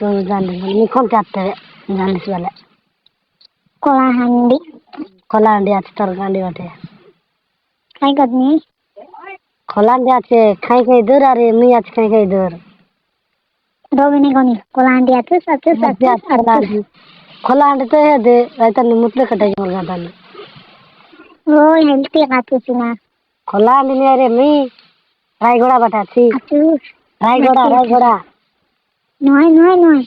তো জানিস বলে কোন চারতে জানিস বলে কলাহান্ডি খোলাহান্ডি আছে তোর গান্ডি বাটে খাই কদনি খোলাহান্ডি আছে খাই খাই দূর আরে মুই আছে খাই খাই দূর রবিনি গনি কলাহান্ডি আছে সাথে সাথে খোলাহান্ডি খোলাহান্ডি তো হে দে রাইতানি মুতলে কটাই মোর গাদানি ও হেলতে কাটছি না খোলাহান্ডি নিয়ে রে মুই রায়গড়া বাটা আছি আছু রায়গড়া নয় নয় নয়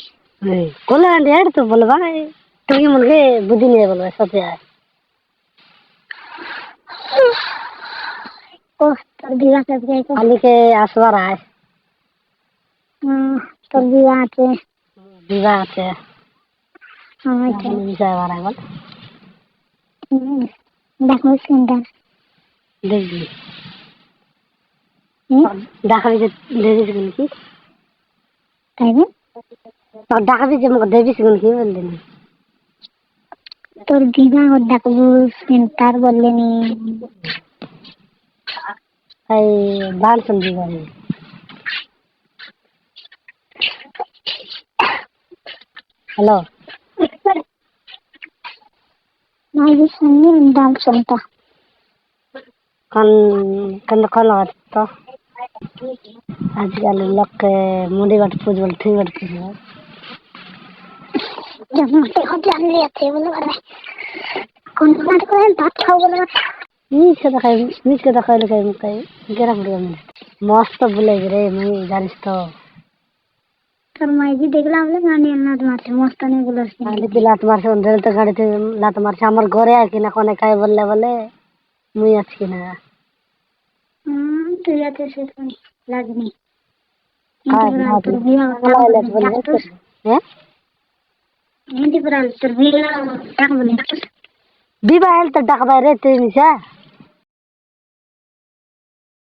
খোলাহান্ডি হেড তো বলবা তুই মুরগে বুদ্ধি নিয়ে বলবা সাথে আয় ও তোর বিবাহ করতে যাই কালকে আসবার আয় তোর বিবাহ আছে বিবাহ আছে আচ্ছা যাবার আগে দেখো স্ক্রিনটা দেখবি দেখাবি যে দেবিস কি তাই না দেখাবি যে মুখ দেবিস কি বললেন তোর বিবাহ দেখবো স্ক্রিনটার বললেনি এই বানসন বিবাহ হ্যালো নাই শুনি দাম শুনতা কান কান কল তো আজকাল লোককে মুড়ি বাট পুজ বল ঠিক বাট পুজ যেমন দেখো জানলি আছে বলে আরে কোন কাজ করেন ভাত খাও বলে মিছ কথা খাইলে খাই মুখাই গেরা পড়ে আমি মস্ত বলে রে মুই জানিস তো তোর মাইজি দেখলাম বলে গানি লাত মারছে মস্তানি গুলো গাড়িতে লাত মারছে অন্ধের তো গাড়িতে লাত মারছে আমার ঘরে আর কিনা কোনে খাই বললে বলে মুই আছি কিনা তুই আছে সেখানে লাগনি হ্যাঁ তোর বিবাহ বিবাহ তো ডাকবাই রে তুই নিশা